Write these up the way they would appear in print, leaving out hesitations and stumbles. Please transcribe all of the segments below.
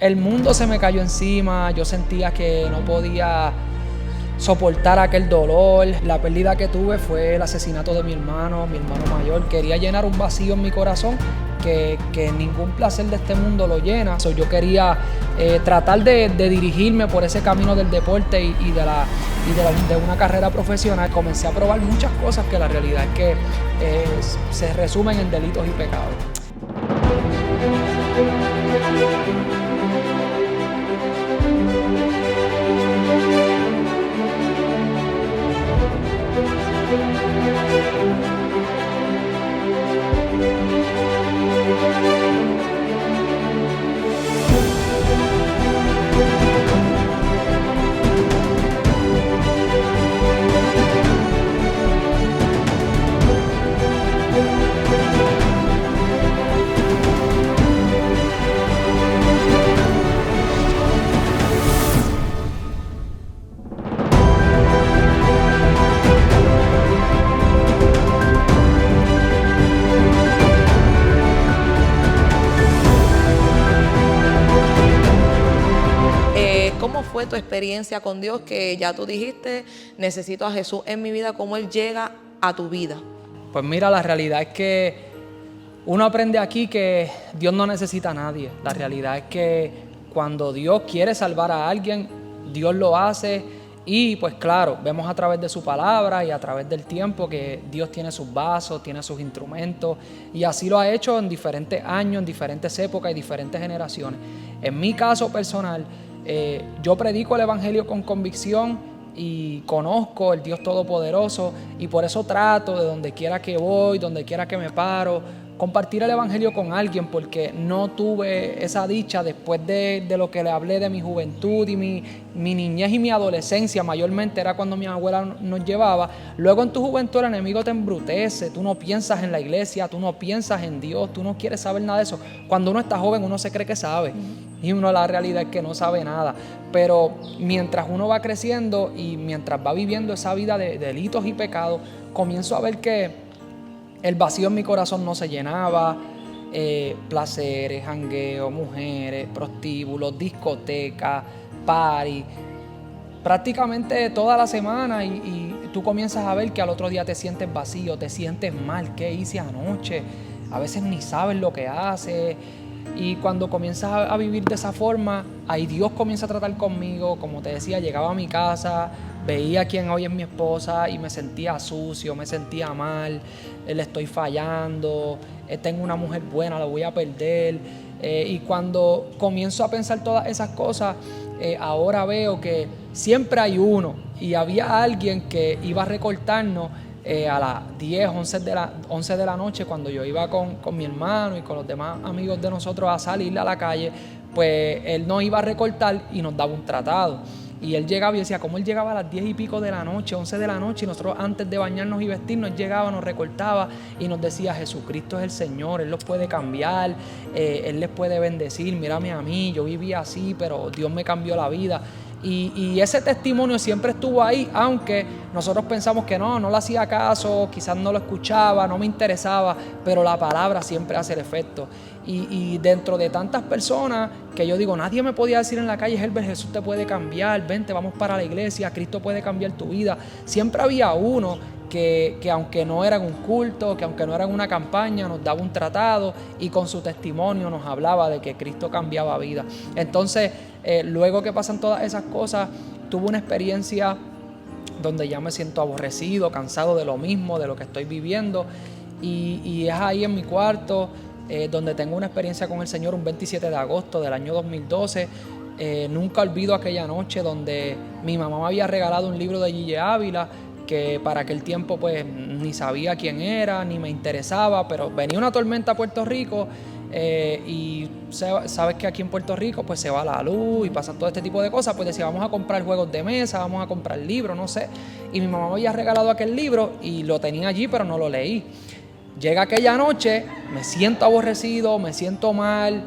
El mundo se me cayó encima, yo sentía que no podía soportar aquel dolor. La pérdida que tuve fue el asesinato de mi hermano mayor. Quería llenar un vacío en mi corazón que ningún placer de este mundo lo llena. Yo quería tratar de dirigirme por ese camino del deporte y de una carrera profesional. Comencé a probar muchas cosas que la realidad es que se resumen en delitos y pecados. ¿Cómo fue tu experiencia con Dios? Que ya tú dijiste, necesito a Jesús en mi vida. ¿Cómo Él llega a tu vida? Pues mira, la realidad es que uno aprende aquí que Dios no necesita a nadie. La realidad es que cuando Dios quiere salvar a alguien, Dios lo hace. Y pues claro, vemos a través de su palabra y a través del tiempo que Dios tiene sus vasos, tiene sus instrumentos, y así lo ha hecho en diferentes años, en diferentes épocas y diferentes generaciones. En mi caso personal, yo predico el evangelio con convicción y conozco el Dios Todopoderoso, y por eso trato de donde quiera que voy, donde quiera que me paro, compartir el evangelio con alguien, porque no tuve esa dicha después de lo que le hablé de mi juventud y mi niñez y mi adolescencia. Mayormente era cuando mi abuela nos llevaba. Luego en tu juventud el enemigo te embrutece, tú no piensas en la iglesia, tú no piensas en Dios, tú no quieres saber nada de eso. Cuando uno está joven uno se cree que sabe, y uno la realidad es que no sabe nada. Pero mientras uno va creciendo y mientras va viviendo esa vida de delitos y pecados, comienzo a ver que el vacío en mi corazón no se llenaba. Placeres, jangueo, mujeres, prostíbulos, discotecas, party, prácticamente toda la semana, y tú comienzas a ver que al otro día te sientes vacío, te sientes mal. ¿Qué hice anoche? A veces ni sabes lo que haces. Y cuando comienzas a vivir de esa forma, ahí Dios comienza a tratar conmigo. Como te decía, llegaba a mi casa, veía quién hoy es mi esposa y me sentía sucio, me sentía mal, le estoy fallando, tengo una mujer buena, la voy a perder. Y cuando comienzo a pensar todas esas cosas, ahora veo que siempre hay uno, y había alguien que iba a recortarnos a las 10, 11 de la noche, cuando yo iba con mi hermano y con los demás amigos de nosotros a salir a la calle. Pues él nos iba a recortar y nos daba un tratado. Y él llegaba, y yo decía, ¿cómo él llegaba a las 10 y pico de la noche, 11 de la noche? Y nosotros, antes de bañarnos y vestirnos, él llegaba, nos recortaba y nos decía, Jesucristo es el Señor, Él los puede cambiar, Él les puede bendecir. Mírame a mí, yo vivía así, pero Dios me cambió la vida. Y ese testimonio siempre estuvo ahí, aunque nosotros pensamos que no le hacía caso, quizás no lo escuchaba, no me interesaba, pero la palabra siempre hace el efecto. Y dentro de tantas personas que yo digo, nadie me podía decir en la calle, Herbert, Jesús te puede cambiar, vente, vamos para la iglesia, Cristo puede cambiar tu vida. Siempre había uno que aunque no era en un culto, que aunque no era en una campaña, nos daba un tratado y con su testimonio nos hablaba de que Cristo cambiaba vida. Entonces, luego que pasan todas esas cosas, tuve una experiencia donde ya me siento aborrecido, cansado de lo mismo, de lo que estoy viviendo, y es ahí en mi cuarto donde tengo una experiencia con el Señor un 27 de agosto del año 2012. Nunca olvido aquella noche donde mi mamá me había regalado un libro de Gille Ávila, que para aquel tiempo pues ni sabía quién era, ni me interesaba, pero venía una tormenta a Puerto Rico, y sabes que aquí en Puerto Rico pues se va la luz y pasan todo este tipo de cosas. Pues decía, vamos a comprar juegos de mesa, vamos a comprar libros, no sé. Y mi mamá me había regalado aquel libro y lo tenía allí, pero no lo leí. Llega aquella noche, me siento aborrecido, me siento mal,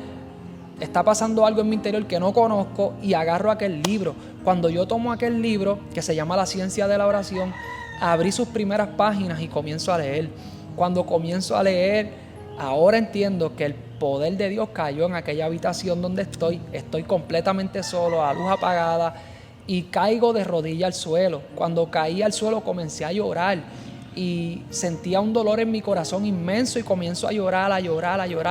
está pasando algo en mi interior que no conozco, y agarro aquel libro. Cuando yo tomo aquel libro, que se llama La Ciencia de la Oración, abrí sus primeras páginas y comienzo a leer. Cuando comienzo a leer, ahora entiendo que el poder de Dios cayó en aquella habitación donde estoy completamente solo, a luz apagada, y caigo de rodilla al suelo. Cuando caí al suelo comencé a llorar y sentía un dolor en mi corazón inmenso y comienzo a llorar,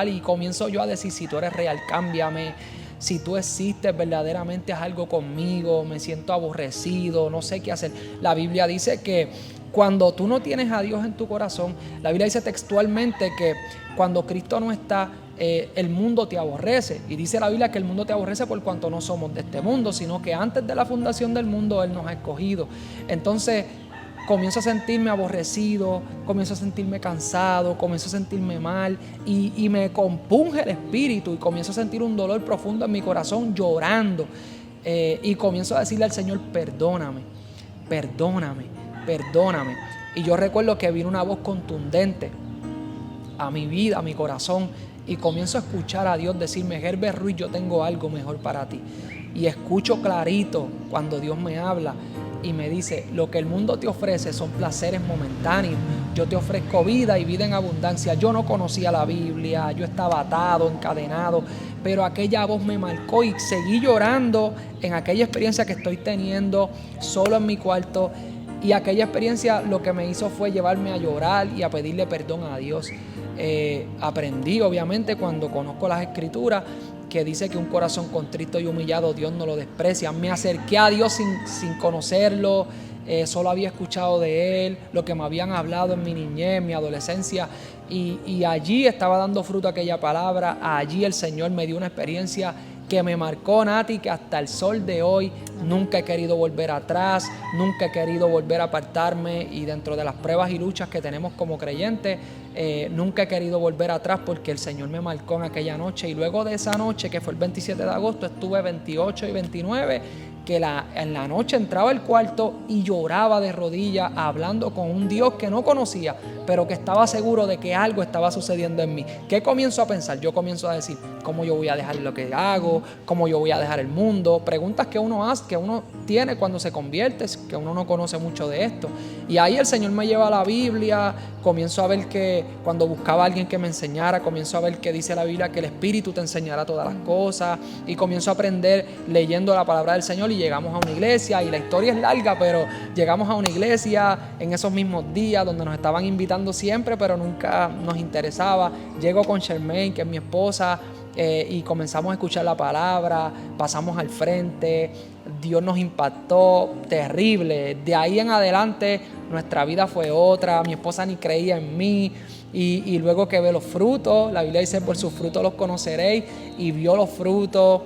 y comienzo yo a decir: si tú eres real, cámbiame. Si tú existes verdaderamente, haz algo conmigo, me siento aborrecido, no sé qué hacer. La Biblia dice que cuando tú no tienes a Dios en tu corazón, la Biblia dice textualmente que cuando Cristo no está, el mundo te aborrece. Y dice la Biblia que el mundo te aborrece por cuanto no somos de este mundo, sino que antes de la fundación del mundo Él nos ha escogido. Entonces comienzo a sentirme aborrecido, comienzo a sentirme cansado, comienzo a sentirme mal y me compunge el espíritu y comienzo a sentir un dolor profundo en mi corazón, llorando, y comienzo a decirle al Señor: perdóname, perdóname, perdóname. Y yo recuerdo que vino una voz contundente a mi vida, a mi corazón, y comienzo a escuchar a Dios decirme: Herbert Ruiz, yo tengo algo mejor para ti. Y escucho clarito cuando Dios me habla y me dice: lo que el mundo te ofrece son placeres momentáneos, yo te ofrezco vida y vida en abundancia. Yo no conocía la Biblia, yo estaba atado, encadenado, pero aquella voz me marcó y seguí llorando en aquella experiencia que estoy teniendo solo en mi cuarto. Y aquella experiencia lo que me hizo fue llevarme a llorar y a pedirle perdón a Dios. Aprendí, obviamente, cuando conozco las Escrituras, que dice que un corazón contrito y humillado Dios no lo desprecia. Me acerqué a Dios sin conocerlo, solo había escuchado de Él, lo que me habían hablado en mi niñez, en mi adolescencia, y allí estaba dando fruto aquella palabra. Allí el Señor me dio una experiencia que me marcó, Nati, que hasta el sol de hoy nunca he querido volver atrás, nunca he querido volver a apartarme, y dentro de las pruebas y luchas que tenemos como creyentes, nunca he querido volver atrás porque el Señor me marcó en aquella noche. Y luego de esa noche, que fue el 27 de agosto, estuve 28 y 29, que en la noche entraba al cuarto y lloraba de rodillas hablando con un Dios que no conocía, pero que estaba seguro de que algo estaba sucediendo en mí. ¿Qué comienzo a pensar? Yo comienzo a decir: ¿cómo yo voy a dejar lo que hago? ¿Cómo yo voy a dejar el mundo? Preguntas que uno hace, que uno tiene cuando se convierte, que uno no conoce mucho de esto. Y ahí el Señor me lleva a la Biblia. Comienzo a ver que cuando buscaba a alguien que me enseñara, comienzo a ver que dice la Biblia que el Espíritu te enseñará todas las cosas, y comienzo a aprender leyendo la palabra del Señor. Y llegamos a una iglesia, y la historia es larga, pero llegamos a una iglesia en esos mismos días donde nos estaban invitando siempre, pero nunca nos interesaba. Llego con Charmaine, que es mi esposa, y comenzamos a escuchar la palabra, pasamos al frente, Dios nos impactó terrible. De ahí en adelante nuestra vida fue otra. Mi esposa ni creía en mí, y luego que ve los frutos, la Biblia dice: por sus frutos los conoceréis, y vio los frutos,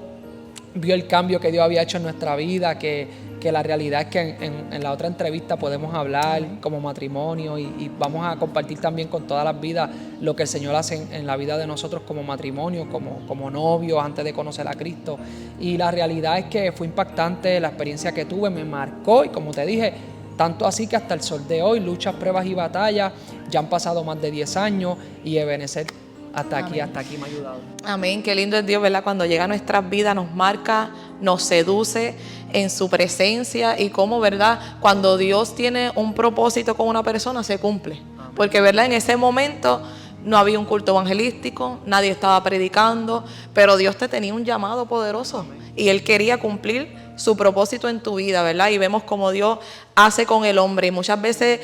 vio el cambio que Dios había hecho en nuestra vida, que la realidad es que en la otra entrevista podemos hablar como matrimonio, y vamos a compartir también con todas las vidas lo que el Señor hace en la vida de nosotros como matrimonio, como novios antes de conocer a Cristo. Y la realidad es que fue impactante la experiencia que tuve, me marcó, y como te dije, tanto así que hasta el sol de hoy, luchas, pruebas y batallas, ya han pasado más de 10 años y Ebenezer hasta aquí me ha ayudado. Amén, qué lindo es Dios, ¿verdad? Cuando llega a nuestras vidas nos marca, nos seduce en su presencia, y cómo, ¿verdad? Cuando Dios tiene un propósito con una persona, se cumple. Amén. Porque, ¿verdad? En ese momento no había un culto evangelístico, nadie estaba predicando, pero Dios te tenía un llamado poderoso. Amén. Y Él quería cumplir su propósito en tu vida, ¿verdad? Y vemos cómo Dios hace con el hombre. Y muchas veces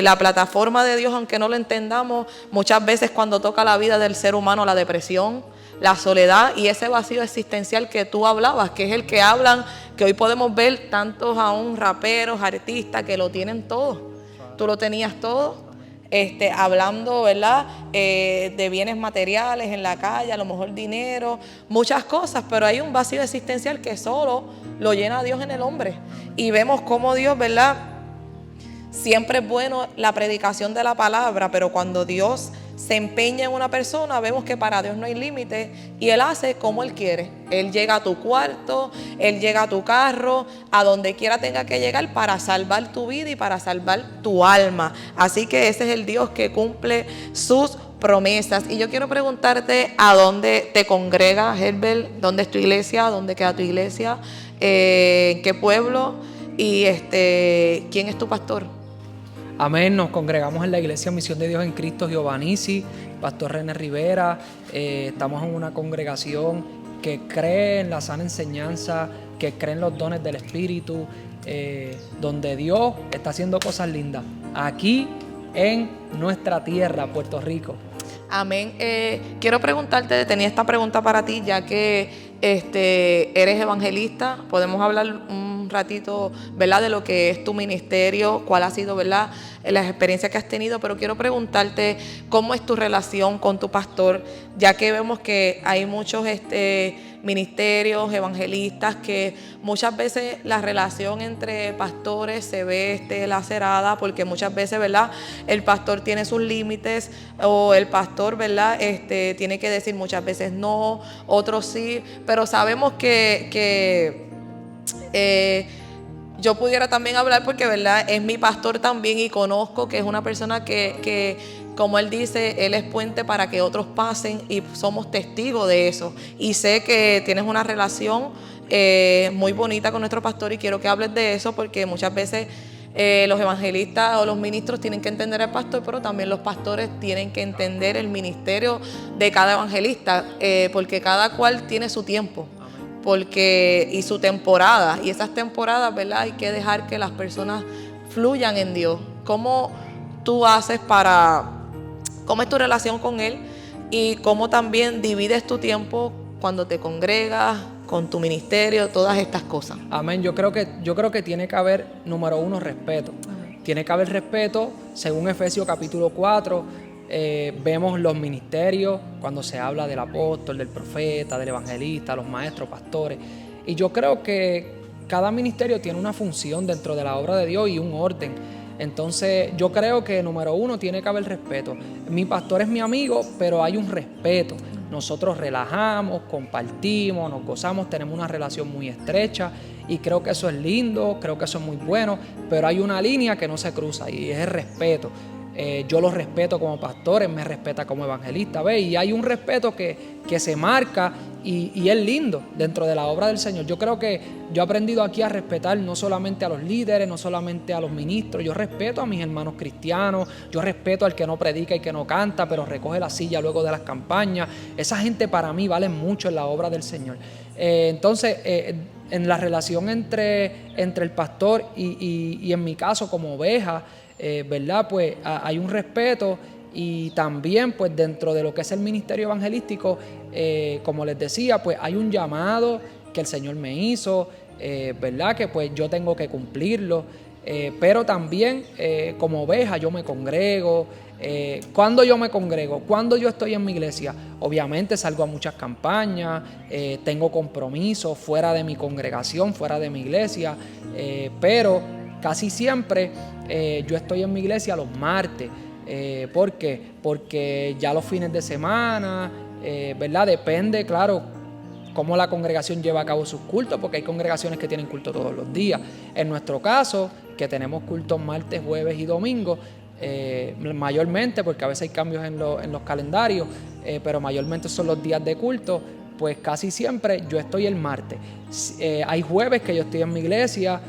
la plataforma de Dios, aunque no lo entendamos, muchas veces cuando toca la vida del ser humano, la depresión, la soledad y ese vacío existencial que tú hablabas, que es el que hablan, que hoy podemos ver tantos aún raperos, artistas que lo tienen todo. Tú lo tenías todo. Hablando, ¿verdad? De bienes materiales en la calle, a lo mejor dinero, muchas cosas, pero hay un vacío existencial que solo lo llena Dios en el hombre. Y vemos cómo Dios, ¿verdad? Siempre es bueno la predicación de la palabra, pero cuando Dios se empeña en una persona, vemos que para Dios no hay límite, y Él hace como Él quiere. Él llega a tu cuarto, Él llega a tu carro, a donde quiera tenga que llegar para salvar tu vida y para salvar tu alma. Así que ese es el Dios que cumple sus promesas. Y yo quiero preguntarte: ¿a dónde te congregas, Herbert? ¿Dónde es tu iglesia? ¿Dónde queda tu iglesia? ¿En qué pueblo? Y ¿quién es tu pastor? Amén, nos congregamos en la Iglesia Misión de Dios en Cristo Giovanisi, Pastor René Rivera. Estamos en una congregación que cree en la sana enseñanza, que cree en los dones del Espíritu, donde Dios está haciendo cosas lindas aquí en nuestra tierra, Puerto Rico. Amén. Quiero preguntarte, tenía esta pregunta para ti, ya que eres evangelista. Podemos hablar un ratito, ¿verdad?, de lo que es tu ministerio, cuál ha sido, ¿verdad?, las experiencias que has tenido, pero quiero preguntarte cómo es tu relación con tu pastor, ya que vemos que hay muchos ministerios, evangelistas, que muchas veces la relación entre pastores se ve lacerada, porque muchas veces, ¿verdad?, el pastor tiene sus límites, o el pastor, ¿verdad?, tiene que decir muchas veces no, otros sí, pero sabemos que yo pudiera también hablar porque, ¿verdad?, es mi pastor también, y conozco que es una persona que como él dice, él es puente para que otros pasen, y somos testigos de eso. Y sé que tienes una relación muy bonita con nuestro pastor, y quiero que hables de eso porque muchas veces los evangelistas o los ministros tienen que entender al pastor, pero también los pastores tienen que entender el ministerio de cada evangelista, porque cada cual tiene su tiempo. Y su temporada, y esas temporadas, ¿verdad?, hay que dejar que las personas fluyan en Dios. ¿Cómo tú haces cómo es tu relación con Él, y cómo también divides tu tiempo cuando te congregas, con tu ministerio, todas estas cosas? Amén. Yo creo que tiene que haber, número uno, respeto. Amén. Tiene que haber respeto, según Efesios capítulo 4. Vemos los ministerios cuando se habla del apóstol, del profeta, del evangelista, los maestros, pastores, y yo creo que cada ministerio tiene una función dentro de la obra de Dios y un orden. Entonces yo creo que número uno tiene que haber respeto. Mi pastor es mi amigo, pero hay un respeto. Nosotros relajamos, compartimos, nos gozamos, tenemos una relación muy estrecha, y creo que eso es lindo, creo que eso es muy bueno, pero hay una línea que no se cruza, y es el respeto. Yo lo respeto como pastor, él me respeta como evangelista, ¿ves? Y hay un respeto que se marca, y es lindo dentro de la obra del Señor. Yo creo que yo he aprendido aquí a respetar no solamente a los líderes, no solamente a los ministros, yo respeto a mis hermanos cristianos, yo respeto al que no predica y que no canta, pero recoge la silla luego de las campañas. Esa gente para mí vale mucho en la obra del Señor. Entonces, en la relación entre el pastor y en mi caso como oveja, ¿verdad?, pues hay un respeto, y también pues dentro de lo que es el ministerio evangelístico, como les decía, pues hay un llamado que el Señor me hizo, ¿verdad?, que pues yo tengo que cumplirlo, pero también como oveja yo me congrego. ¿Cuándo yo me congrego? Cuando yo estoy en mi iglesia, obviamente salgo a muchas campañas, tengo compromisos fuera de mi congregación, fuera de mi iglesia, pero casi siempre yo estoy en mi iglesia los martes. ¿Por qué? Porque ya los fines de semana, ¿verdad?, depende, claro, cómo la congregación lleva a cabo sus cultos, porque hay congregaciones que tienen culto todos los días. En nuestro caso, que tenemos cultos martes, jueves y domingos, mayormente, porque a veces hay cambios en los calendarios, pero mayormente son los días de culto, pues casi siempre yo estoy el martes. Hay jueves que yo estoy en mi iglesia,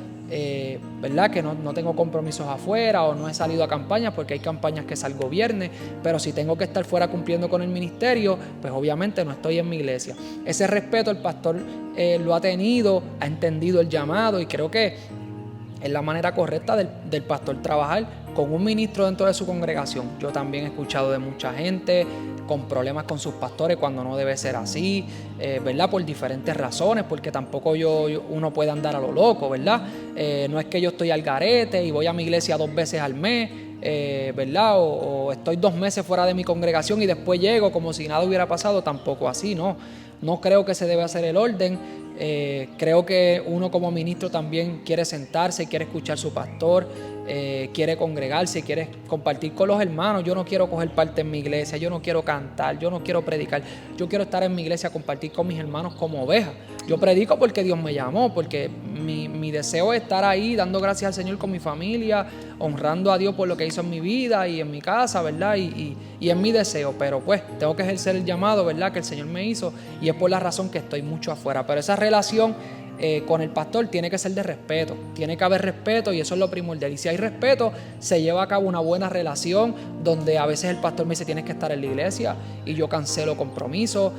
¿verdad?, que no tengo compromisos afuera, o no he salido a campañas, porque hay campañas que salgo viernes, pero si tengo que estar fuera cumpliendo con el ministerio, pues obviamente no estoy en mi iglesia. Ese respeto el pastor lo ha tenido, ha entendido el llamado, y creo que es la manera correcta del pastor trabajar con un ministro dentro de su congregación. Yo también he escuchado de mucha gente con problemas con sus pastores cuando no debe ser así, ¿verdad?, por diferentes razones, porque tampoco uno puede andar a lo loco, ¿verdad? No es que yo estoy al garete y voy a mi iglesia 2 veces al mes, ¿verdad? O estoy 2 meses fuera de mi congregación y después llego como si nada hubiera pasado. Tampoco así, no. No creo que se debe hacer el orden. Creo que uno como ministro también quiere sentarse, quiere escuchar a su pastor, quiere congregarse, quiere compartir con los hermanos. Yo no quiero coger parte en mi iglesia, yo no quiero cantar, yo no quiero predicar. Yo quiero estar en mi iglesia, compartir con mis hermanos como oveja. Yo predico porque Dios me llamó, porque mi deseo es estar ahí dando gracias al Señor con mi familia, honrando a Dios por lo que hizo en mi vida y en mi casa, ¿verdad? Y es mi deseo, pero pues tengo que ejercer el llamado, ¿verdad?, que el Señor me hizo, y es por la razón que estoy mucho afuera. Pero esa relación con el pastor tiene que ser de respeto, tiene que haber respeto y eso es lo primordial. Y si hay respeto, se lleva a cabo una buena relación donde a veces el pastor me dice tienes que estar en la iglesia y yo cancelo compromisos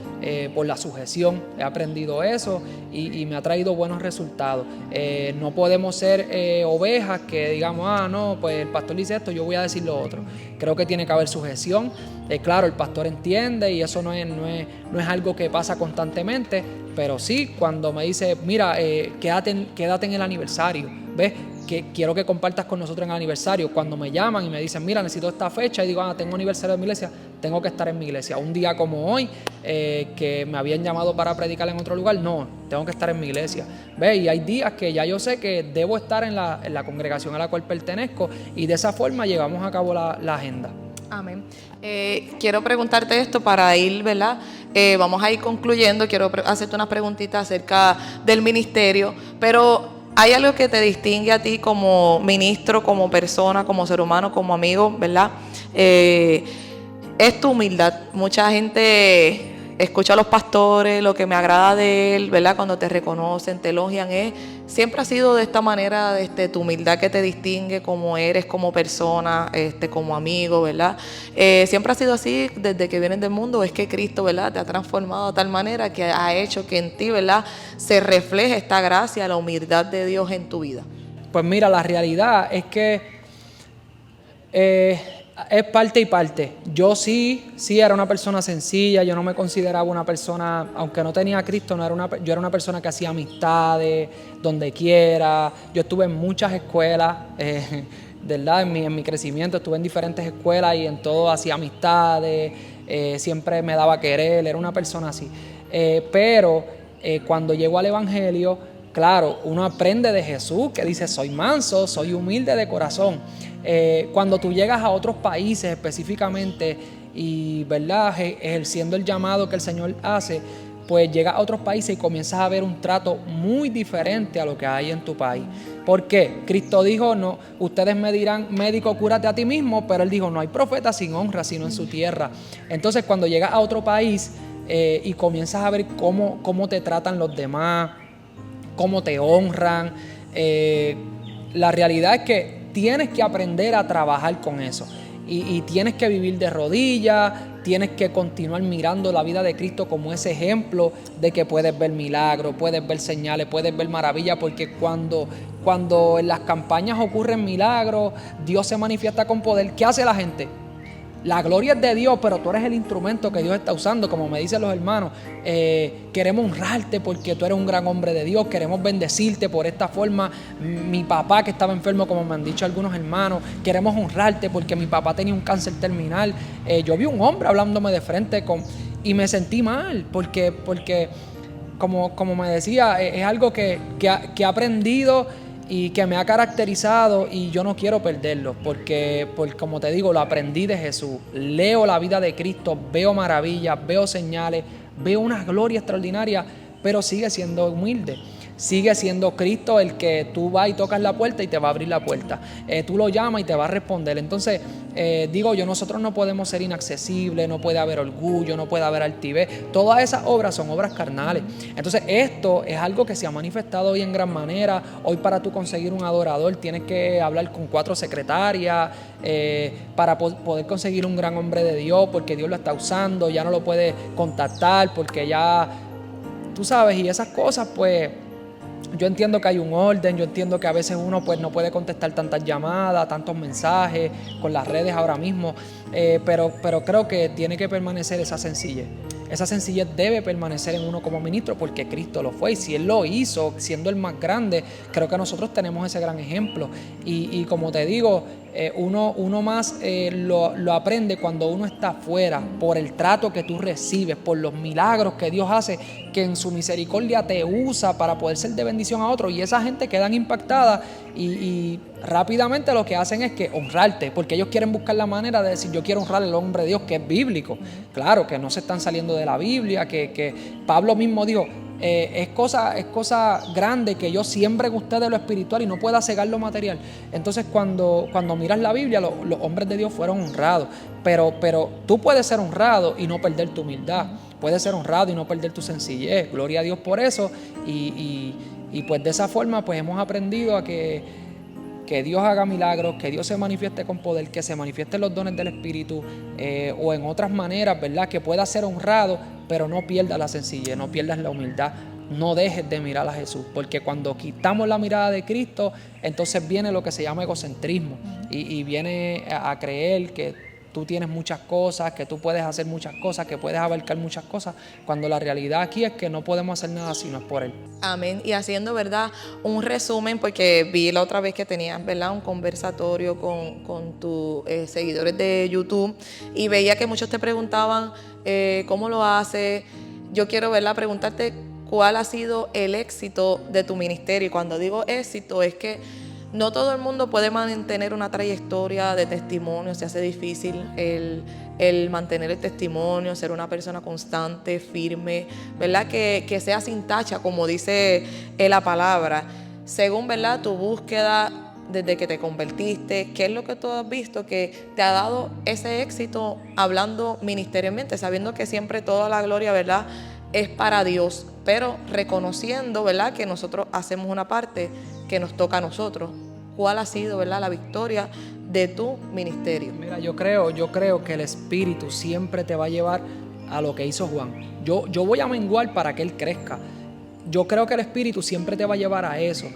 por la sujeción. He aprendido eso y me ha traído buenos resultados. No podemos ser ovejas que digamos, no, pues el pastor dice esto, yo voy a decir lo otro. Creo que tiene que haber sujeción. Claro, el pastor entiende y eso no es algo que pasa constantemente, pero sí, cuando me dice, mira, quédate en el aniversario, ¿ves? Que quiero que compartas con nosotros en el aniversario. Cuando me llaman y me dicen, mira, necesito esta fecha, y digo, tengo aniversario de mi iglesia, tengo que estar en mi iglesia. Un día como hoy, que me habían llamado para predicar en otro lugar, no, tengo que estar en mi iglesia. ¿Ves? Y hay días que ya yo sé que debo estar en la congregación a la cual pertenezco y de esa forma llevamos a cabo la agenda. Amén. Quiero preguntarte esto para ir, ¿verdad? Vamos a ir concluyendo. Quiero hacerte unas preguntitas acerca del ministerio, pero ¿hay algo que te distingue a ti como ministro, como persona, como ser humano, como amigo, ¿verdad? Es tu humildad. Mucha gente escucha a los pastores, lo que me agrada de él, ¿verdad? Cuando te reconocen, te elogian, siempre ha sido de esta manera, tu humildad que te distingue como eres, como persona, como amigo, ¿verdad? Siempre ha sido así desde que vienes del mundo. Es que Cristo, ¿verdad?, te ha transformado de tal manera que ha hecho que en ti, ¿verdad?, se refleje esta gracia, la humildad de Dios en tu vida. Pues mira, la realidad es que es parte y parte. Yo sí era una persona sencilla, yo no me consideraba una persona, aunque no tenía a Cristo, yo era una persona que hacía amistades donde quiera. Yo estuve en muchas escuelas, ¿verdad? En mi crecimiento estuve en diferentes escuelas y en todo hacía amistades, siempre me daba a querer, era una persona así. Pero cuando llego al Evangelio, claro, uno aprende de Jesús que dice, soy manso, soy humilde de corazón. Cuando tú llegas a otros países específicamente y, ¿verdad?, ejerciendo el llamado que el Señor hace, pues llegas a otros países y comienzas a ver un trato muy diferente a lo que hay en tu país. ¿Por qué? Cristo dijo, no, ustedes me dirán, médico, cúrate a ti mismo, pero Él dijo, no hay profeta sin honra, sino en su tierra. Entonces, cuando llegas a otro país y comienzas a ver cómo te tratan los demás, cómo te honran, la realidad es que tienes que aprender a trabajar con eso y tienes que vivir de rodillas, tienes que continuar mirando la vida de Cristo como ese ejemplo de que puedes ver milagros, puedes ver señales, puedes ver maravillas, porque cuando en las campañas ocurren milagros, Dios se manifiesta con poder. ¿Qué hace la gente? La gloria es de Dios, pero tú eres el instrumento que Dios está usando, como me dicen los hermanos. Queremos honrarte porque tú eres un gran hombre de Dios, queremos bendecirte por esta forma. Mi papá que estaba enfermo, como me han dicho algunos hermanos, queremos honrarte porque mi papá tenía un cáncer terminal. Yo vi un hombre hablándome de frente y me sentí mal porque como me decía, es algo que he aprendido y que me ha caracterizado y yo no quiero perderlo porque como te digo, lo aprendí de Jesús. Leo la vida de Cristo, veo maravillas, veo señales, veo una gloria extraordinaria, pero sigue siendo humilde. Sigue siendo Cristo el que tú vas y tocas la puerta y te va a abrir la puerta. Tú lo llamas y te va a responder. Entonces, nosotros no podemos ser inaccesibles, no puede haber orgullo, no puede haber altivez. Todas esas obras son obras carnales. Entonces, esto es algo que se ha manifestado hoy en gran manera. Hoy para tú conseguir un adorador tienes que hablar con 4 secretarias para poder conseguir un gran hombre de Dios, porque Dios lo está usando, ya no lo puede contactar, porque ya, tú sabes, y esas cosas, pues, yo entiendo que hay un orden, yo entiendo que a veces uno pues no puede contestar tantas llamadas, tantos mensajes con las redes ahora mismo, pero creo que tiene que permanecer esa sencillez. Esa sencillez debe permanecer en uno como ministro porque Cristo lo fue y si Él lo hizo siendo el más grande, creo que nosotros tenemos ese gran ejemplo y como te digo, uno más lo aprende cuando uno está afuera por el trato que tú recibes, por los milagros que Dios hace, que en su misericordia te usa para poder ser de bendición a otros y esa gente quedan impactada y rápidamente lo que hacen es que honrarte, porque ellos quieren buscar la manera de decir yo quiero honrar al hombre de Dios que es bíblico. Claro, que no se están saliendo de la Biblia, que Pablo mismo dijo, es cosa grande que yo siembre en ustedes lo espiritual y no pueda cegar lo material. Entonces cuando miras la Biblia, los hombres de Dios fueron honrados, pero tú puedes ser honrado y no perder tu humildad, puedes ser honrado y no perder tu sencillez. Gloria a Dios por eso y Y pues de esa forma pues hemos aprendido a que Dios haga milagros, que Dios se manifieste con poder, que se manifiesten los dones del Espíritu, o en otras maneras, ¿verdad? Que pueda ser honrado, pero no pierdas la sencillez, no pierdas la humildad, no dejes de mirar a Jesús, porque cuando quitamos la mirada de Cristo, entonces viene lo que se llama egocentrismo, y viene a creer que tú tienes muchas cosas, que tú puedes hacer muchas cosas, que puedes abarcar muchas cosas, cuando la realidad aquí es que no podemos hacer nada si no es por Él. Amén. Y haciendo, ¿verdad?, un resumen, porque vi la otra vez que tenías, ¿verdad?, un conversatorio con tus seguidores de YouTube, y veía que muchos te preguntaban cómo lo haces. Yo quiero, ¿verdad?, preguntarte cuál ha sido el éxito de tu ministerio. Y cuando digo éxito es que no todo el mundo puede mantener una trayectoria de testimonio, se hace difícil el mantener el testimonio, ser una persona constante, firme, ¿verdad? Que sea sin tacha, como dice la palabra. Según, ¿verdad?, tu búsqueda desde que te convertiste, ¿qué es lo que tú has visto que te ha dado ese éxito hablando ministerialmente, sabiendo que siempre toda la gloria, ¿verdad?, es para Dios, pero reconociendo, ¿verdad?, que nosotros hacemos una parte que nos toca a nosotros? ¿Cuál ha sido, ¿verdad?, la victoria de tu ministerio? Mira, yo creo que el Espíritu siempre te va a llevar a lo que hizo Juan. Yo voy a menguar para que Él crezca. Yo creo que el Espíritu siempre te va a llevar a eso.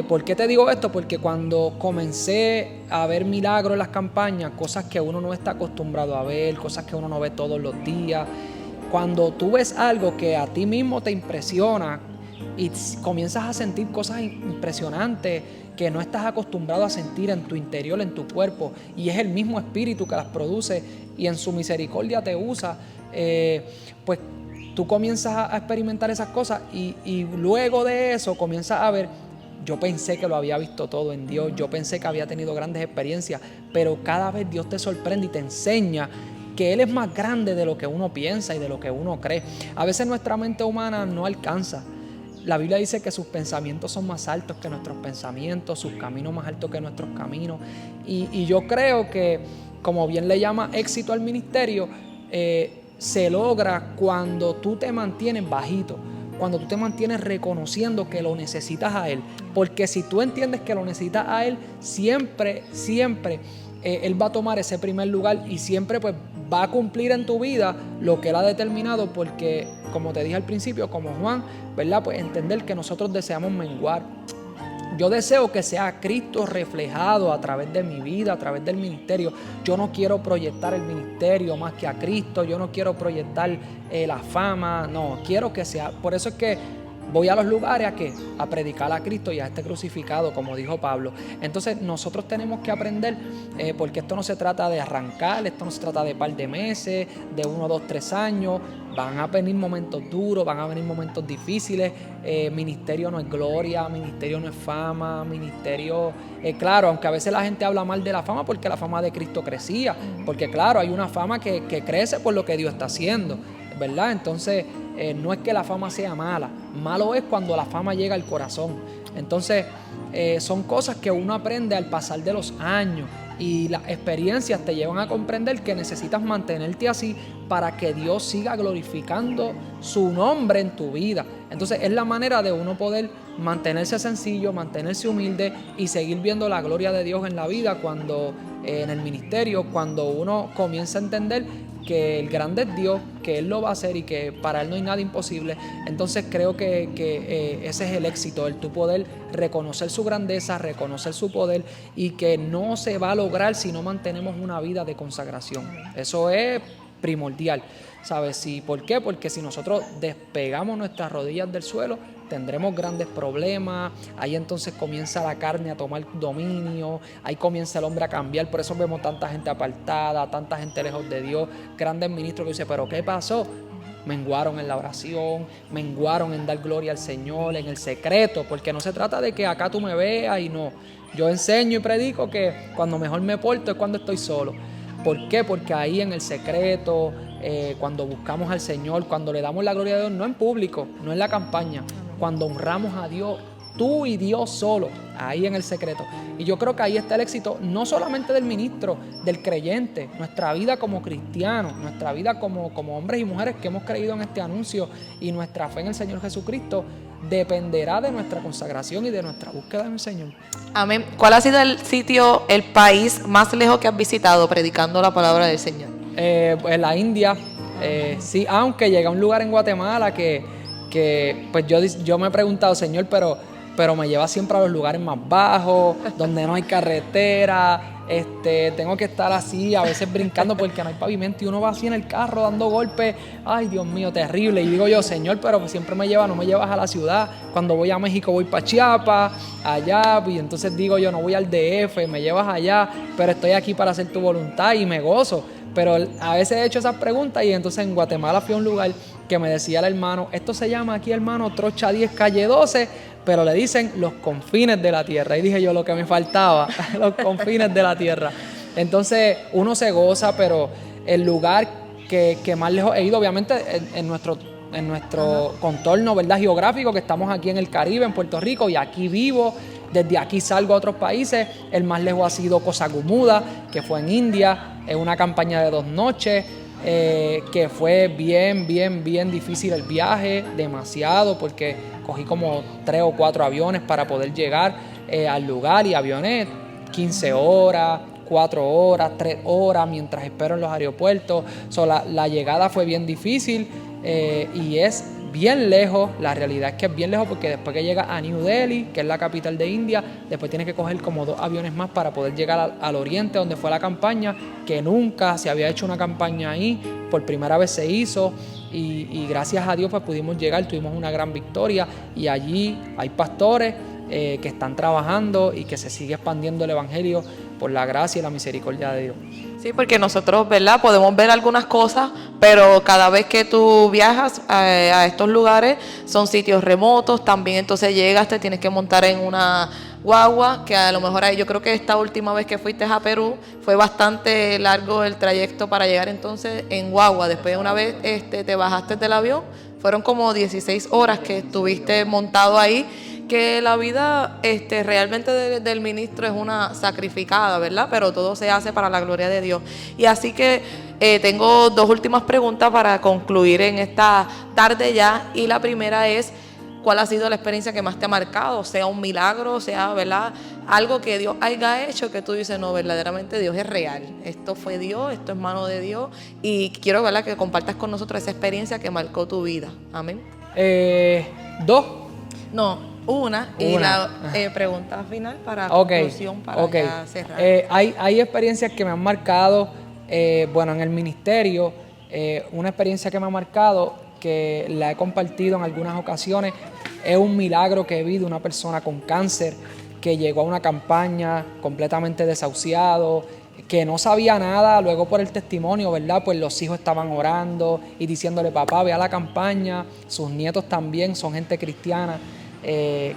¿Por qué te digo esto? Porque cuando comencé a ver milagros en las campañas, cosas que uno no está acostumbrado a ver, cosas que uno no ve todos los días, cuando tú ves algo que a ti mismo te impresiona y comienzas a sentir cosas impresionantes que no estás acostumbrado a sentir en tu interior, en tu cuerpo, y es el mismo Espíritu que las produce y en su misericordia te usa, pues tú comienzas a experimentar esas cosas y luego de eso comienzas a ver: yo pensé que lo había visto todo en Dios, yo pensé que había tenido grandes experiencias, pero cada vez Dios te sorprende y te enseña que Él es más grande de lo que uno piensa y de lo que uno cree. A veces nuestra mente humana no alcanza. La Biblia dice que sus pensamientos son más altos que nuestros pensamientos, sus caminos más altos que nuestros caminos. Y yo creo que, como bien le llama éxito al ministerio, se logra cuando tú te mantienes bajito, cuando tú te mantienes reconociendo que lo necesitas a Él. Porque si tú entiendes que lo necesitas a Él, siempre Él va a tomar ese primer lugar y siempre pues va a cumplir en tu vida lo que Él ha determinado, porque, como te dije al principio, como Juan, ¿verdad?, pues entender que nosotros deseamos menguar. Yo deseo que sea Cristo reflejado a través de mi vida, a través del ministerio. Yo no quiero proyectar el ministerio más que a Cristo. Yo no quiero proyectar la fama. No, quiero que sea. Por eso es que voy a los lugares ¿a qué? A predicar a Cristo y a este crucificado, como dijo Pablo. Entonces nosotros tenemos que aprender, porque esto no se trata de arrancar, esto no se trata de par de meses, de 1, 2, 3 años. Van a venir momentos duros, van a venir momentos difíciles. Ministerio no es gloria, ministerio no es fama, ministerio, claro, aunque a veces la gente habla mal de la fama porque la fama de Cristo crecía, porque claro, hay una fama que crece por lo que Dios está haciendo, ¿verdad? Entonces, no es que la fama sea mala, malo es cuando la fama llega al corazón. Entonces, son cosas que uno aprende al pasar de los años, y las experiencias te llevan a comprender que necesitas mantenerte así para que Dios siga glorificando su nombre en tu vida. Entonces es la manera de uno poder mantenerse sencillo, mantenerse humilde y seguir viendo la gloria de Dios en la vida cuando en el ministerio, cuando uno comienza a entender que el grande es Dios, que Él lo va a hacer y que para Él no hay nada imposible. Entonces creo que ese es el éxito, el tu poder reconocer su grandeza, reconocer su poder, y que no se va a lograr si no mantenemos una vida de consagración. Eso es primordial, ¿sabes? ¿Por qué? Porque si nosotros despegamos nuestras rodillas del suelo, tendremos grandes problemas. Ahí entonces comienza la carne a tomar dominio, ahí comienza el hombre a cambiar. Por eso vemos tanta gente apartada, tanta gente lejos de Dios, grandes ministros que dicen: ¿pero qué pasó? Menguaron en la oración, menguaron en dar gloria al Señor, en el secreto, porque no se trata de que acá tú me veas y no. Yo enseño y predico que cuando mejor me porto es cuando estoy solo. ¿Por qué? Porque ahí en el secreto, cuando buscamos al Señor, cuando le damos la gloria a Dios, no en público, no en la campaña, cuando honramos a Dios, tú y Dios solo, ahí en el secreto. Y yo creo que ahí está el éxito, no solamente del ministro, del creyente, nuestra vida como cristianos, nuestra vida como hombres y mujeres que hemos creído en este anuncio y nuestra fe en el Señor Jesucristo. dependerá de nuestra consagración y de nuestra búsqueda en el Señor. Amén. ¿Cuál ha sido el sitio, el país más lejos que has visitado predicando la palabra del Señor? En la India, sí, aunque llegué a un lugar en Guatemala que pues yo me he preguntado, Señor, pero me lleva siempre a los lugares más bajos, donde no hay carretera, tengo que estar así, a veces brincando porque no hay pavimento y uno va así en el carro dando golpes. Ay, Dios mío, terrible. Y digo yo, Señor, pero siempre no me llevas a la ciudad. Cuando voy a México voy para Chiapas, allá, y entonces digo yo, no voy al DF, me llevas allá, pero estoy aquí para hacer tu voluntad y me gozo. Pero a veces he hecho esas preguntas y entonces en Guatemala fui a un lugar que me decía el hermano, esto se llama aquí, hermano, Trocha 10, calle 12, pero le dicen los confines de la tierra. Y dije yo, lo que me faltaba, los confines de la tierra. Entonces uno se goza, pero el lugar que más lejos he ido, obviamente en nuestro contorno, ¿verdad?, geográfico, que estamos aquí en el Caribe, en Puerto Rico, y aquí vivo. Desde aquí salgo a otros países. El más lejos ha sido Cosagumuda, que fue en India, en una campaña de 2 noches, que fue bien difícil el viaje, demasiado, porque cogí como 3 o 4 aviones para poder llegar al lugar, y aviones 15 horas, 4 horas, 3 horas mientras espero en los aeropuertos. La llegada fue bien difícil y es bien lejos. La realidad es que es bien lejos porque después que llegas a New Delhi, que es la capital de India, después tienes que coger como 2 aviones más para poder llegar al oriente, donde fue la campaña, que nunca se había hecho una campaña ahí, por primera vez se hizo, y gracias a Dios pues pudimos llegar, tuvimos una gran victoria, y allí hay pastores que están trabajando y que se sigue expandiendo el evangelio por la gracia y la misericordia de Dios. Sí, porque nosotros, ¿verdad?, podemos ver algunas cosas, pero cada vez que tú viajas a estos lugares son sitios remotos, también entonces llegas, te tienes que montar en una guagua, que a lo mejor yo creo que esta última vez que fuiste a Perú fue bastante largo el trayecto para llegar entonces en guagua. Después una vez te bajaste del avión, fueron como 16 horas que estuviste montado ahí, que la vida realmente del ministro es una sacrificada, ¿verdad? Pero todo se hace para la gloria de Dios. Y así que tengo 2 últimas preguntas para concluir en esta tarde ya. Y la primera es, ¿cuál ha sido la experiencia que más te ha marcado? Sea un milagro, sea, ¿verdad?, algo que Dios haya hecho que tú dices, no, verdaderamente Dios es real. Esto fue Dios, esto es mano de Dios. Y quiero, ¿verdad?, que compartas con nosotros esa experiencia que marcó tu vida. Amén. 2. No. Una. Y la pregunta final para conclusión, para ya cerrar. Hay experiencias que me han marcado, en el ministerio, una experiencia que me ha marcado, que la he compartido en algunas ocasiones, es un milagro que vi de una persona con cáncer que llegó a una campaña completamente desahuciado, que no sabía nada. Luego por el testimonio, ¿verdad?, pues los hijos estaban orando y diciéndole, papá, ve a la campaña. Sus nietos también son gente cristiana,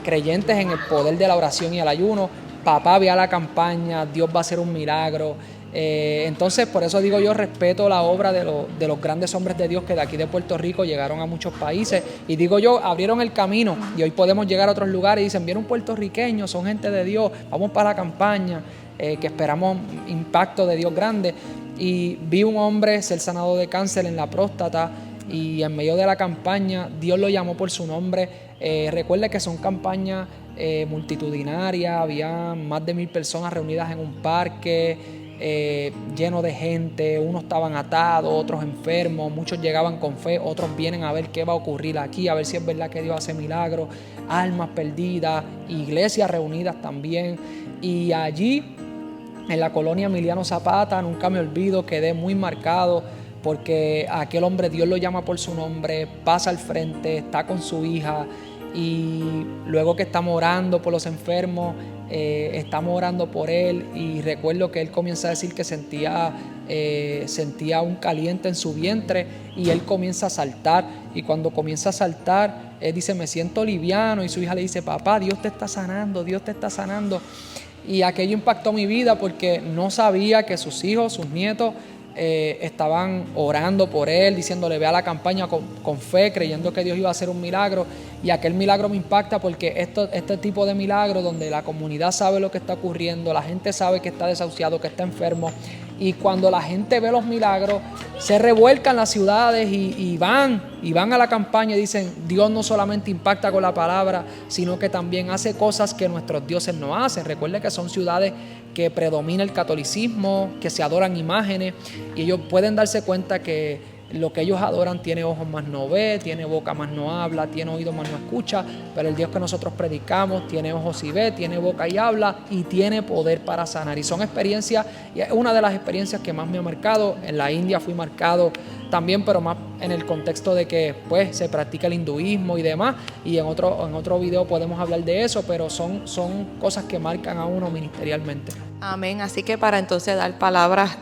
creyentes en el poder de la oración y el ayuno. Papá, ve a la campaña, Dios va a hacer un milagro. Entonces, por eso digo yo, respeto la obra de los grandes hombres de Dios que de aquí de Puerto Rico llegaron a muchos países, y digo yo, abrieron el camino, y hoy podemos llegar a otros lugares y dicen, viene un puertorriqueño, son gente de Dios, vamos para la campaña, que esperamos impacto de Dios grande. Y vi un hombre ser sanado de cáncer en la próstata, y en medio de la campaña Dios lo llamó por su nombre. Recuerde que son campañas multitudinarias, había más de 1000 personas reunidas en un parque, lleno de gente. Unos estaban atados, otros enfermos, muchos llegaban con fe, otros vienen a ver qué va a ocurrir aquí, a ver si es verdad que Dios hace milagros, almas perdidas, iglesias reunidas también. Y allí, en la colonia Emiliano Zapata, nunca me olvido, quedé muy marcado, porque aquel hombre Dios lo llama por su nombre, pasa al frente, está con su hija, y luego que estamos orando por los enfermos, estamos orando por él, y recuerdo que él comienza a decir que sentía un caliente en su vientre, y él comienza a saltar, y cuando comienza a saltar, él dice, me siento liviano, y su hija le dice, papá, Dios te está sanando, Dios te está sanando. Y aquello impactó mi vida, porque no sabía que sus hijos, sus nietos, estaban orando por él, diciéndole, ve a la campaña con fe, creyendo que Dios iba a hacer un milagro. Y aquel milagro me impacta, porque este tipo de milagro, donde la comunidad sabe lo que está ocurriendo, la gente sabe que está desahuciado, que está enfermo, y cuando la gente ve los milagros, se revuelcan las ciudades y van a la campaña y dicen, Dios no solamente impacta con la palabra, sino que también hace cosas que nuestros dioses no hacen. Recuerde que son ciudades que predomina el catolicismo, que se adoran imágenes, y ellos pueden darse cuenta que lo que ellos adoran tiene ojos más no ve, tiene boca más no habla, tiene oídos más no escucha, pero el Dios que nosotros predicamos tiene ojos y ve, tiene boca y habla, y tiene poder para sanar. Y son experiencias, y es una de las experiencias que más me ha marcado. En la India fui marcado también, pero más en el contexto de que pues se practica el hinduismo y demás, y en otro video podemos hablar de eso, pero son cosas que marcan a uno ministerialmente. Amén. Así que para entonces dar palabras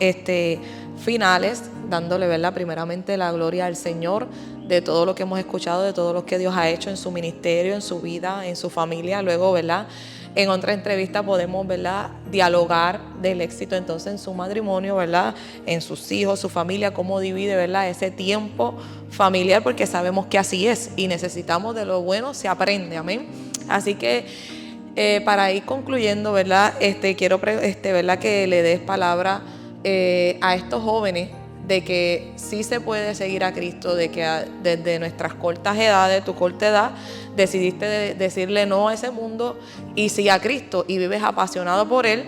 finales, dándole, ¿verdad?, primeramente la gloria al Señor de todo lo que hemos escuchado, de todo lo que Dios ha hecho en su ministerio, en su vida, en su familia. Luego, ¿verdad?, en otra entrevista podemos, ¿verdad?, dialogar del éxito entonces en su matrimonio, ¿verdad?, en sus hijos, su familia, cómo divide, ¿verdad?, ese tiempo familiar, porque sabemos que así es y necesitamos de lo bueno, se aprende. Amén. Así que para ir concluyendo, ¿verdad?, quiero ¿verdad?, que le des palabra a estos jóvenes de que sí se puede seguir a Cristo, de que desde nuestras cortas edades, tu corta edad, decidiste decirle no a ese mundo y sí a Cristo, y vives apasionado por Él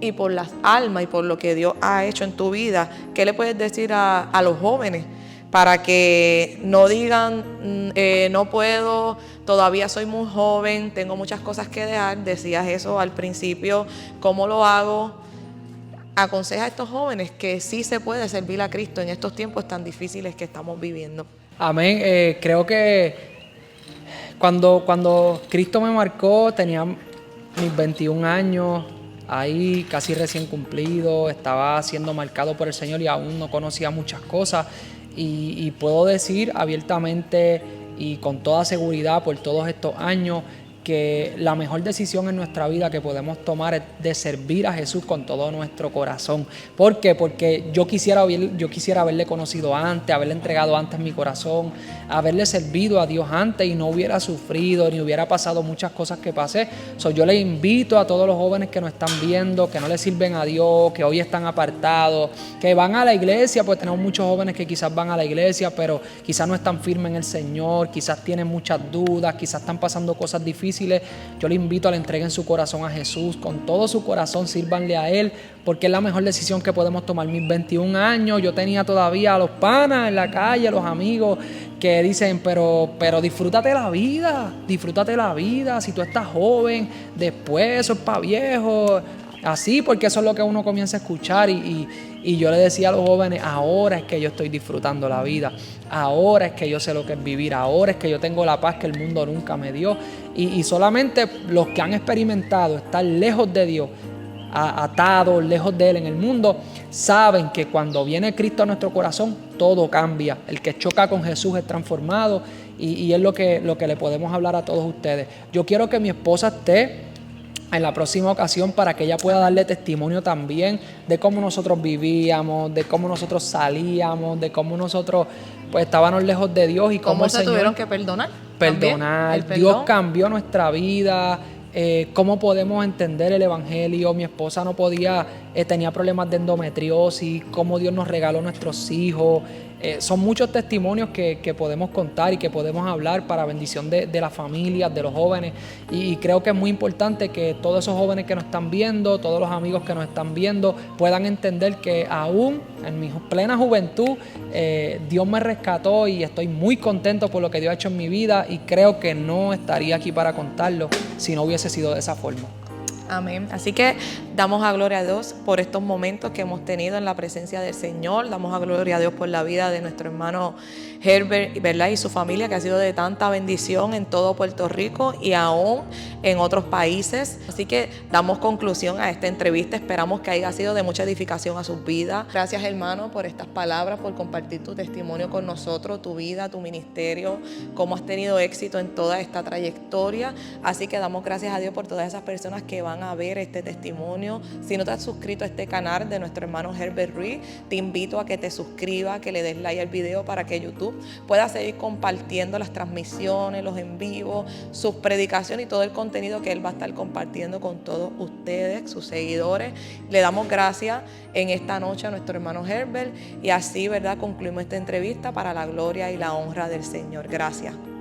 y por las almas y por lo que Dios ha hecho en tu vida. ¿Qué le puedes decir a los jóvenes para que no digan no puedo, todavía soy muy joven, tengo muchas cosas que dejar? Decías eso al principio, ¿cómo lo hago? Aconseja a estos jóvenes que sí se puede servir a Cristo en estos tiempos tan difíciles que estamos viviendo. Amén. Creo que cuando Cristo me marcó, tenía mis 21 años, ahí casi recién cumplido, estaba siendo marcado por el Señor y aún no conocía muchas cosas, y puedo decir abiertamente y con toda seguridad por todos estos años que la mejor decisión en nuestra vida que podemos tomar es de servir a Jesús con todo nuestro corazón. ¿Por qué? Porque yo quisiera haberle conocido antes, haberle entregado antes mi corazón, haberle servido a Dios antes y no hubiera sufrido, ni hubiera pasado muchas cosas que pasé. Yo le invito a todos los jóvenes que nos están viendo, que no le sirven a Dios, que hoy están apartados, que van a la iglesia, pues tenemos muchos jóvenes que quizás van a la iglesia, pero quizás no están firmes en el Señor, quizás tienen muchas dudas, quizás están pasando cosas difíciles. Yo le invito a que le entreguen su corazón a Jesús, con todo su corazón, sírvanle a Él, porque es la mejor decisión que podemos tomar. Mis 21 años, yo tenía todavía a los panas en la calle, los amigos que dicen, pero disfrútate la vida, si tú estás joven, después eso es para viejos, así, porque eso es lo que uno comienza a escuchar, y yo le decía a los jóvenes, ahora es que yo estoy disfrutando la vida, ahora es que yo sé lo que es vivir, ahora es que yo tengo la paz que el mundo nunca me dio, y solamente los que han experimentado estar lejos de Dios, atados, lejos de Él en el mundo, saben que cuando viene Cristo a nuestro corazón, todo cambia. El que choca con Jesús es transformado, y es lo que le podemos hablar a todos ustedes. Yo quiero que mi esposa esté en la próxima ocasión para que ella pueda darle testimonio también de cómo nosotros vivíamos, de cómo nosotros salíamos, de cómo nosotros pues estábamos lejos de Dios y cómo el se Señor tuvieron que perdonar. Dios cambió nuestra vida. Cómo podemos entender el evangelio. Mi esposa no podía, tenía problemas de endometriosis, cómo Dios nos regaló nuestros hijos. Son muchos testimonios que podemos contar y que podemos hablar para bendición de las familias, de los jóvenes, y creo que es muy importante que todos esos jóvenes que nos están viendo, todos los amigos que nos están viendo, puedan entender que aún en mi plena juventud Dios me rescató, y estoy muy contento por lo que Dios ha hecho en mi vida, y creo que no estaría aquí para contarlo si no hubiese sido de esa forma. Amén. Así que damos a gloria a Dios por estos momentos que hemos tenido en la presencia del Señor. Damos a gloria a Dios por la vida de nuestro hermano Herbert, ¿verdad?, y su familia, que ha sido de tanta bendición en todo Puerto Rico y aún en otros países. Así que damos conclusión a esta entrevista. Esperamos que haya sido de mucha edificación a sus vidas. Gracias, hermano, por estas palabras, por compartir tu testimonio con nosotros, tu vida, tu ministerio, cómo has tenido éxito en toda esta trayectoria. Así que damos gracias a Dios por todas esas personas que van a ver este testimonio testimonio. Si no te has suscrito a este canal de nuestro hermano Herbert Ruiz, te invito a que te suscribas, que le des like al video para que YouTube pueda seguir compartiendo las transmisiones, los en vivo, sus predicaciones y todo el contenido que él va a estar compartiendo con todos ustedes, sus seguidores. Le damos gracias en esta noche a nuestro hermano Herbert y así, ¿verdad?, concluimos esta entrevista para la gloria y la honra del Señor. Gracias.